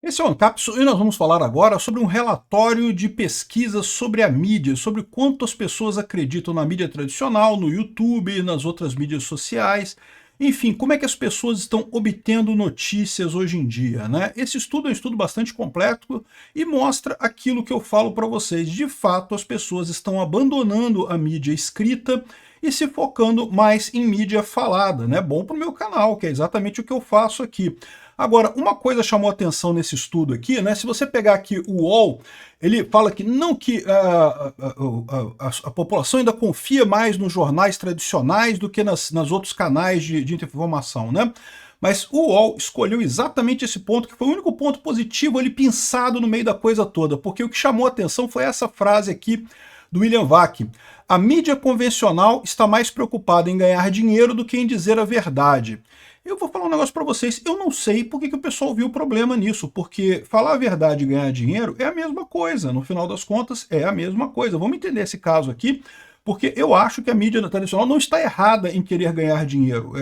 Esse é o Ancapsu e nós vamos falar agora sobre um relatório de pesquisa sobre a mídia, sobre quanto as pessoas acreditam na mídia tradicional, no YouTube, nas outras mídias sociais, enfim, como é que as pessoas estão obtendo notícias hoje em dia, né? Esse estudo é um estudo bastante completo e mostra aquilo que eu falo para vocês. De fato, as pessoas estão abandonando a mídia escrita e se focando mais em mídia falada, né? Bom para o meu canal, que é exatamente o que eu faço aqui. Agora, uma coisa chamou atenção nesse estudo aqui, né? Se você pegar aqui o UOL, ele fala que não que a população ainda confia mais nos jornais tradicionais do que nas outros canais de informação, né? Mas o UOL escolheu exatamente esse ponto, que foi o único ponto positivo ali pensado no meio da coisa toda, porque o que chamou atenção foi essa frase aqui do William Vac. A mídia convencional está mais preocupada em ganhar dinheiro do que em dizer a verdade. Eu vou falar um negócio para vocês, eu não sei por que o pessoal viu problema nisso, porque falar a verdade e ganhar dinheiro é a mesma coisa, no final das contas é a mesma coisa. Vamos entender esse caso aqui, porque eu acho que a mídia tradicional não está errada em querer ganhar dinheiro.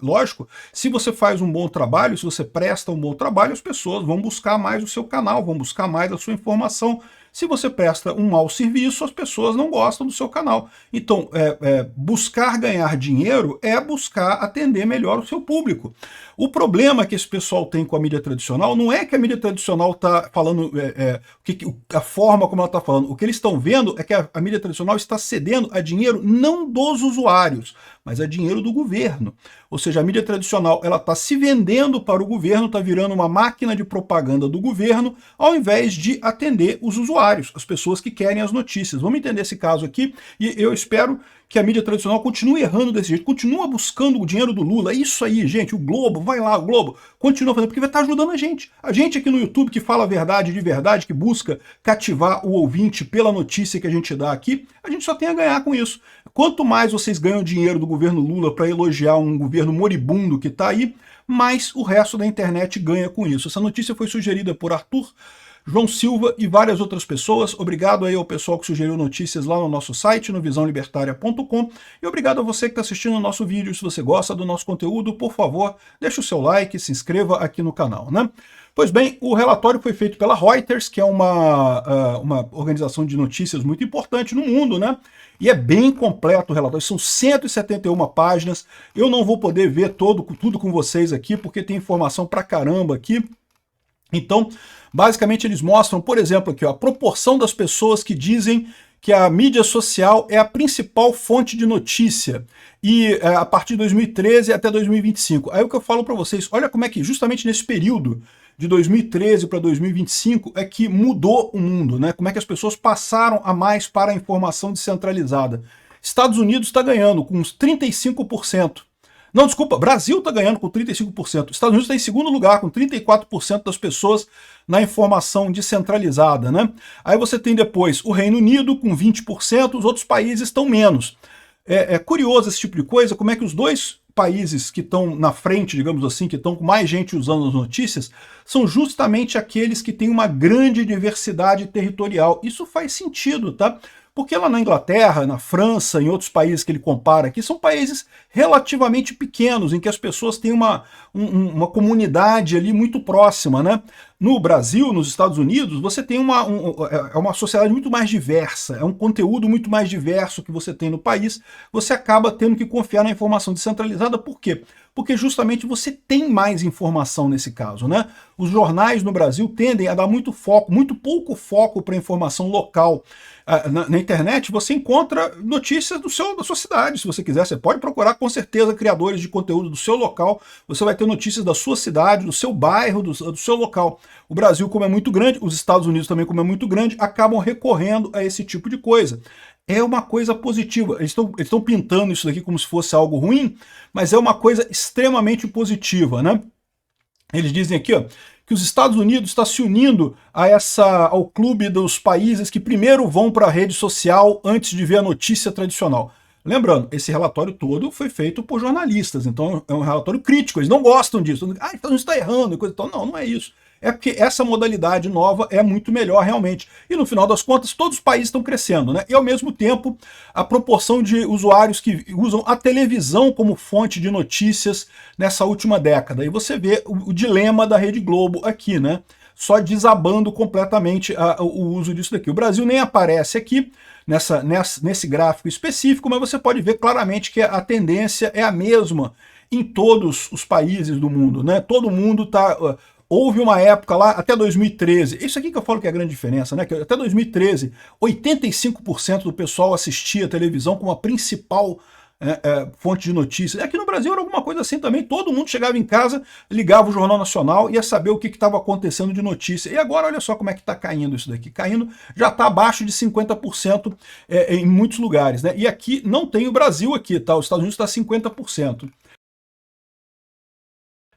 Lógico, se você faz um bom trabalho, se você presta um bom trabalho, as pessoas vão buscar mais o seu canal, vão buscar mais a sua informação. Se você presta um mau serviço, as pessoas não gostam do seu canal. Então, buscar ganhar dinheiro é buscar atender melhor o seu público. O problema que esse pessoal tem com a mídia tradicional não é que a mídia tradicional está falando a forma como ela está falando. O que eles estão vendo é que a mídia tradicional está cedendo a dinheiro não dos usuários, mas a dinheiro do governo. Ou seja, a mídia tradicional ela está se vendendo para o governo, está virando uma máquina de propaganda do governo, ao invés de atender os usuários, as pessoas que querem as notícias. Vamos entender esse caso aqui, e eu espero que a mídia tradicional continue errando desse jeito, continua buscando o dinheiro do Lula. É isso aí, gente, o Globo, vai lá, o Globo, continua fazendo, porque vai estar ajudando a gente. A gente aqui no YouTube que fala a verdade de verdade, que busca cativar o ouvinte pela notícia que a gente dá aqui, a gente só tem a ganhar com isso. Quanto mais vocês ganham dinheiro do governo Lula para elogiar um governo moribundo que está aí, mais o resto da internet ganha com isso. Essa notícia foi sugerida por Arthur, João Silva e várias outras pessoas. Obrigado aí ao pessoal que sugeriu notícias lá no nosso site, no visãolibertaria.com, e obrigado a você que está assistindo o nosso vídeo. Se você gosta do nosso conteúdo, por favor, deixe o seu like, se inscreva aqui no canal, né? Pois bem, o relatório foi feito pela Reuters, que é uma organização de notícias muito importante no mundo, né? E é bem completo o relatório, são 171 páginas. Eu não vou poder ver tudo com vocês aqui, porque tem informação pra caramba aqui. Então, basicamente eles mostram, por exemplo, aqui, ó, a proporção das pessoas que dizem que a mídia social é a principal fonte de notícia, e a partir de 2013 até 2025. Aí o que eu falo para vocês, olha como é que justamente nesse período de 2013 para 2025 é que mudou o mundo, né? Como é que as pessoas passaram a mais para a informação descentralizada. Estados Unidos está ganhando com uns 35%. Não, desculpa, Brasil está ganhando com 35%. Estados Unidos está em segundo lugar, com 34% das pessoas na informação descentralizada, né? Aí você tem depois o Reino Unido com 20%, os outros países estão menos. É curioso esse tipo de coisa, como é que os dois países que estão na frente, digamos assim, que estão com mais gente usando as notícias, são justamente aqueles que têm uma grande diversidade territorial. Isso faz sentido, tá? Porque lá na Inglaterra, na França, em outros países que ele compara aqui, são países relativamente pequenos, em que as pessoas têm uma comunidade ali muito próxima, né? No Brasil, nos Estados Unidos, você tem uma sociedade muito mais diversa, é um conteúdo muito mais diverso que você tem no país, você acaba tendo que confiar na informação descentralizada. Por quê? Porque justamente você tem mais informação nesse caso, né? Os jornais no Brasil tendem a dar muito pouco foco para a informação local. Na internet você encontra notícias da sua cidade, se você quiser. Você pode procurar com certeza criadores de conteúdo do seu local, você vai ter notícias da sua cidade, do seu bairro, do seu local. O Brasil, como é muito grande, os Estados Unidos também, como é muito grande, acabam recorrendo a esse tipo de coisa. É uma coisa positiva. Eles estão pintando isso daqui como se fosse algo ruim, mas é uma coisa extremamente positiva, né? Eles dizem aqui, ó, que os Estados Unidos está se unindo ao clube dos países que primeiro vão para a rede social antes de ver a notícia tradicional. Lembrando, esse relatório todo foi feito por jornalistas, então é um relatório crítico, eles não gostam disso. Então está errando e coisa e tal. Não, não é isso. É porque essa modalidade nova é muito melhor realmente. E no final das contas, todos os países estão crescendo, né? E ao mesmo tempo, a proporção de usuários que usam a televisão como fonte de notícias nessa última década. E você vê o dilema da Rede Globo aqui, né? só desabando completamente o uso disso daqui. O Brasil nem aparece aqui nesse gráfico específico, mas você pode ver claramente que a tendência é a mesma em todos os países do mundo, né? Todo mundo está... Houve uma época lá, até 2013, isso aqui que eu falo que é a grande diferença, né? Que até 2013, 85% do pessoal assistia a televisão como a principal fonte de notícias. Aqui no Brasil era alguma coisa assim também, todo mundo chegava em casa, ligava o Jornal Nacional e ia saber o que estava acontecendo de notícia. E agora olha só como é que está caindo isso daqui. Caindo, já está abaixo de 50% em muitos lugares, né? E aqui não tem o Brasil aqui, tá? Os Estados Unidos está 50%.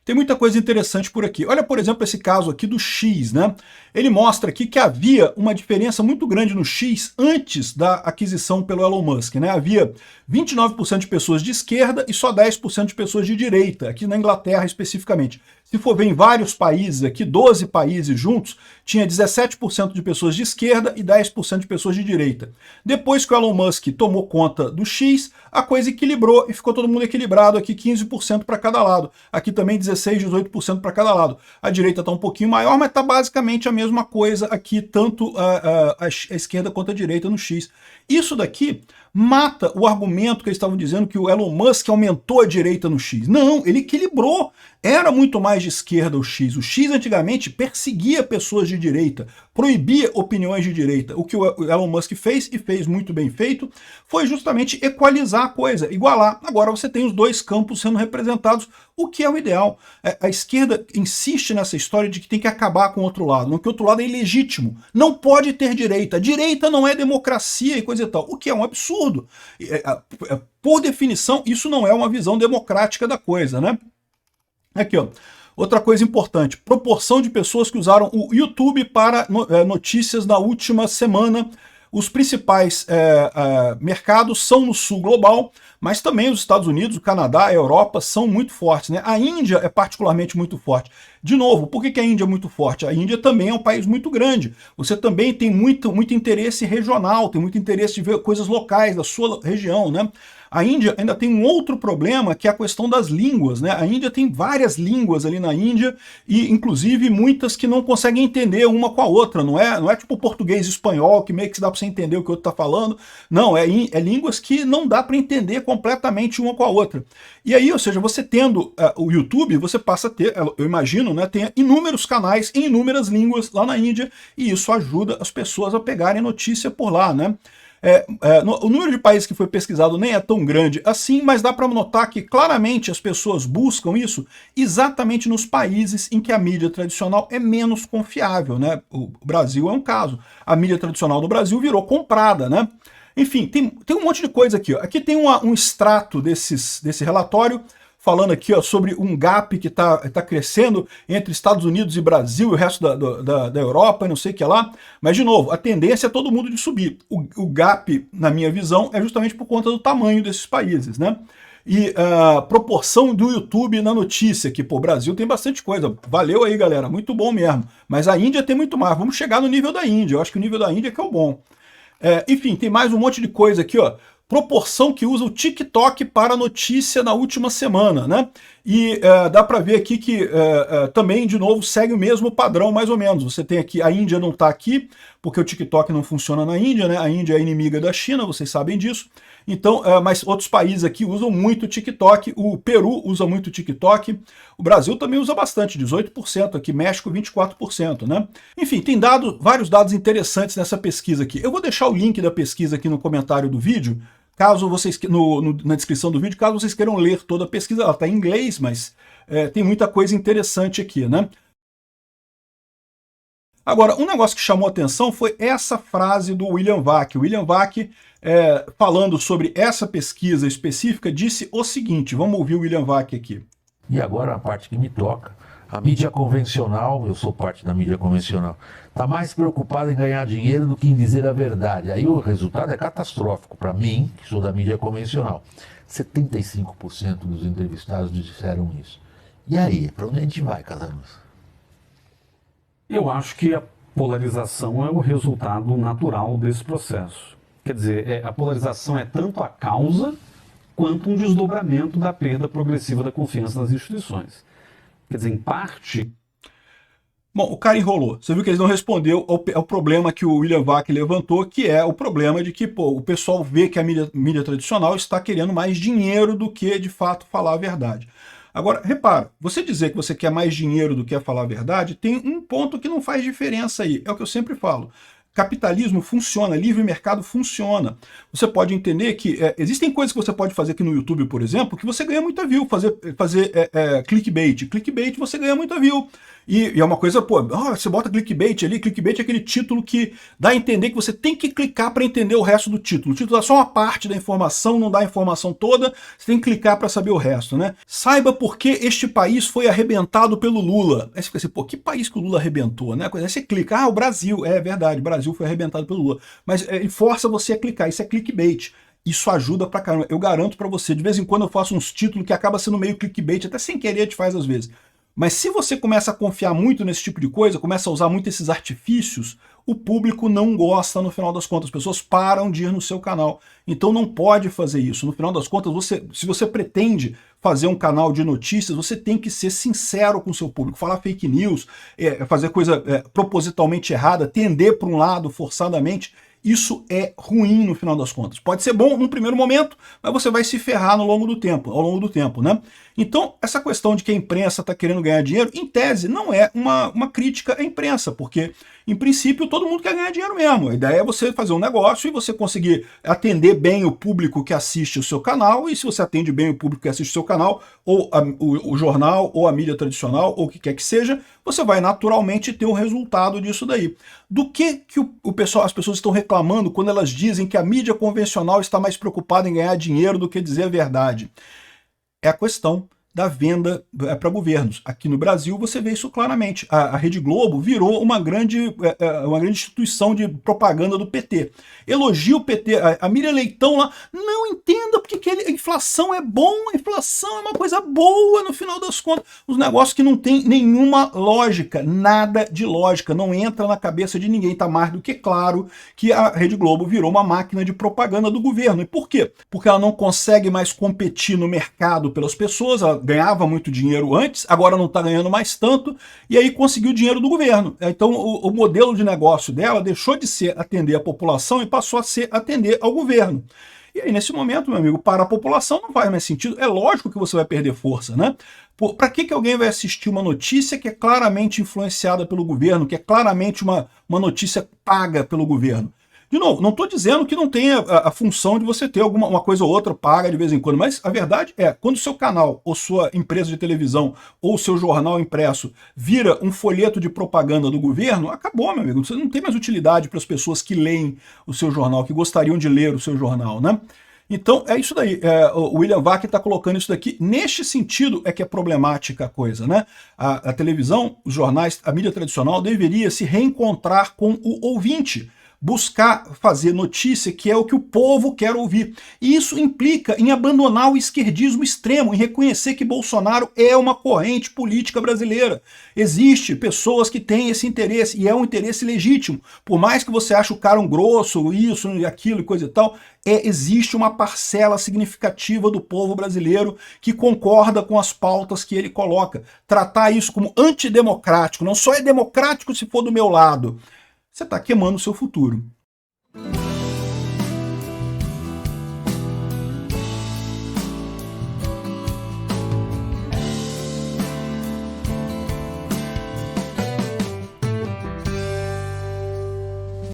Tem muita coisa interessante por aqui. Olha, por exemplo, esse caso aqui do X, né? Ele mostra aqui que havia uma diferença muito grande no X antes da aquisição pelo Elon Musk, né? Havia 29% de pessoas de esquerda e só 10% de pessoas de direita, aqui na Inglaterra especificamente. Se for ver em vários países aqui, 12 países juntos, tinha 17% de pessoas de esquerda e 10% de pessoas de direita. Depois que o Elon Musk tomou conta do X, a coisa equilibrou e ficou todo mundo equilibrado aqui, 15% para cada lado. Aqui também 16, 18% para cada lado. A direita está um pouquinho maior, mas está basicamente a mesma coisa aqui, tanto a esquerda quanto a direita no X. Isso daqui mata o argumento que eles estavam dizendo que o Elon Musk aumentou a direita no X. Não, ele equilibrou. Era muito mais de esquerda o X. O X antigamente perseguia pessoas de direita, proibia opiniões de direita. O que o Elon Musk fez, e fez muito bem feito, foi justamente equalizar a coisa, igualar. Agora você tem os dois campos sendo representados, o que é o ideal. A esquerda insiste nessa história de que tem que acabar com o outro lado, que o outro lado é ilegítimo. Não pode ter direita. Direita não é democracia e coisa e tal, o que é um absurdo. Por definição, isso não é uma visão democrática da coisa, né? Aqui, ó. Outra coisa importante, proporção de pessoas que usaram o YouTube para notícias na última semana. Os principais mercados são no sul global, mas também os Estados Unidos, o Canadá, a Europa são muito fortes, né? A Índia é particularmente muito forte. De novo, por que a Índia é muito forte? A Índia também é um país muito grande. Você também tem muito interesse regional, tem muito interesse de ver coisas locais da sua região, né? A Índia ainda tem um outro problema, que é a questão das línguas, né? A Índia tem várias línguas ali na Índia, e inclusive muitas que não conseguem entender uma com a outra, não é tipo português e espanhol, que meio que dá para você entender o que o outro está falando. Não, é línguas que não dá para entender completamente uma com a outra. E aí, ou seja, você tendo o YouTube, você passa a ter, eu imagino, né, tem inúmeros canais em inúmeras línguas lá na Índia, e isso ajuda as pessoas a pegarem notícia por lá, né? O número de países que foi pesquisado nem é tão grande assim, mas dá para notar que claramente as pessoas buscam isso exatamente nos países em que a mídia tradicional é menos confiável, né? O Brasil é um caso. A mídia tradicional do Brasil virou comprada, né? Enfim, tem um monte de coisa aqui, ó. Aqui tem um extrato desse relatório, falando aqui, ó, sobre um gap que tá crescendo entre Estados Unidos e Brasil e o resto da Europa e não sei o que lá. Mas, de novo, a tendência é todo mundo de subir. O gap, na minha visão, é justamente por conta do tamanho desses países, né? E a proporção do YouTube na notícia, que, pô, o Brasil tem bastante coisa. Valeu aí, galera, muito bom mesmo. Mas a Índia tem muito mais. Vamos chegar no nível da Índia. Eu acho que o nível da Índia é que é o bom. Enfim, tem mais um monte de coisa aqui, ó. Proporção que usa o TikTok para notícia na última semana, né? E dá para ver aqui que também, de novo, segue o mesmo padrão, mais ou menos. Você tem aqui, a Índia não está aqui, porque o TikTok não funciona na Índia, né? A Índia é inimiga da China, vocês sabem disso. Então, mas outros países aqui usam muito o TikTok, o Peru usa muito o TikTok, o Brasil também usa bastante, 18%, aqui México 24%, né? Enfim, tem vários dados interessantes nessa pesquisa aqui. Eu vou deixar o link da pesquisa aqui no comentário do vídeo, caso vocês, na descrição do vídeo, caso vocês queiram ler toda a pesquisa. Ela está em inglês, mas tem muita coisa interessante aqui, né? Agora, um negócio que chamou a atenção foi essa frase do William Vac. O William Vac, falando sobre essa pesquisa específica, disse o seguinte, vamos ouvir o William Vac aqui. E agora a parte que me toca. A mídia convencional, eu sou parte da mídia convencional, está mais preocupada em ganhar dinheiro do que em dizer a verdade. Aí o resultado é catastrófico para mim, que sou da mídia convencional. 75% dos entrevistados disseram isso. E aí, para onde a gente vai, Casanos? Eu acho que a polarização é o resultado natural desse processo. Quer dizer, a polarização é tanto a causa quanto um desdobramento da perda progressiva da confiança nas instituições. Quer dizer, em parte... Bom, o cara enrolou. Você viu que eles não respondeu ao problema que o William Vac levantou, que é o problema de que o pessoal vê que a mídia tradicional está querendo mais dinheiro do que, de fato, falar a verdade. Agora, repara, você dizer que você quer mais dinheiro do que falar a verdade, tem um ponto que não faz diferença aí. É o que eu sempre falo. Capitalismo funciona, livre mercado funciona. Você pode entender que existem coisas que você pode fazer aqui no YouTube, por exemplo, que você ganha muita view, fazer clickbait. Clickbait você ganha muita view. E é uma coisa, você bota clickbait ali, clickbait é aquele título que dá a entender que você tem que clicar para entender o resto do título. O título dá só uma parte da informação, não dá a informação toda, você tem que clicar para saber o resto, né? Saiba por que este país foi arrebentado pelo Lula. Aí você fica assim, que país que o Lula arrebentou, né? Aí você clica, o Brasil. É verdade, o Brasil foi arrebentado pelo Lula. Mas ele força você a clicar, isso é clickbait. Isso ajuda pra caramba. Eu garanto pra você, de vez em quando eu faço uns títulos que acaba sendo meio clickbait, até sem querer a gente faz às vezes. Mas se você começa a confiar muito nesse tipo de coisa, começa a usar muito esses artifícios, o público não gosta no final das contas, as pessoas param de ir no seu canal. Então não pode fazer isso. No final das contas, se você pretende fazer um canal de notícias, você tem que ser sincero com o seu público, falar fake news, fazer coisa propositalmente errada, tender para um lado forçadamente. Isso é ruim no final das contas. Pode ser bom num primeiro momento, mas você vai se ferrar ao longo do tempo, né? Então, essa questão de que a imprensa está querendo ganhar dinheiro, em tese, não é uma crítica à imprensa, porque, em princípio, todo mundo quer ganhar dinheiro mesmo. A ideia é você fazer um negócio e você conseguir atender bem o público que assiste o seu canal, e se você atende bem o público que assiste o seu canal, ou o jornal, ou a mídia tradicional, ou o que quer que seja, você vai naturalmente ter o resultado disso daí. Do que as pessoas estão reclamando quando elas dizem que a mídia convencional está mais preocupada em ganhar dinheiro do que dizer a verdade? É a questão da venda para governos. Aqui no Brasil você vê isso claramente. A Rede Globo virou uma grande instituição de propaganda do PT. Elogia o PT, a Miriam Leitão lá, não entenda porque a inflação é bom, a inflação é uma coisa boa no final das contas. Os negócios que não tem nenhuma lógica, nada de lógica, não entra na cabeça de ninguém. Está mais do que claro que a Rede Globo virou uma máquina de propaganda do governo. E por quê? Porque ela não consegue mais competir no mercado pelas pessoas, ela ganhava muito dinheiro antes, agora não está ganhando mais tanto, e aí conseguiu dinheiro do governo. Então o modelo de negócio dela deixou de ser atender a população e passou a ser atender ao governo. E aí, nesse momento, meu amigo, para a população não faz mais sentido. É lógico que você vai perder força, né? Para que alguém vai assistir uma notícia que é claramente influenciada pelo governo, que é claramente uma notícia paga pelo governo? De novo, não estou dizendo que não tenha a função de você ter uma coisa ou outra paga de vez em quando, mas a verdade é, quando o seu canal, ou sua empresa de televisão, ou seu jornal impresso vira um folheto de propaganda do governo, acabou, meu amigo. Você não tem mais utilidade para as pessoas que leem o seu jornal, que gostariam de ler o seu jornal, né? Então, é isso daí. O William Vac está colocando isso daqui. Neste sentido é que é problemática a coisa, né? A televisão, os jornais, a mídia tradicional deveria se reencontrar com o ouvinte, buscar fazer notícia que é o que o povo quer ouvir. E isso implica em abandonar o esquerdismo extremo, em reconhecer que Bolsonaro é uma corrente política brasileira. Existem pessoas que têm esse interesse, e é um interesse legítimo. Por mais que você ache o cara um grosso, isso e aquilo e coisa e tal, existe uma parcela significativa do povo brasileiro que concorda com as pautas que ele coloca. Tratar isso como antidemocrático, não só é democrático se for do meu lado, você está queimando o seu futuro.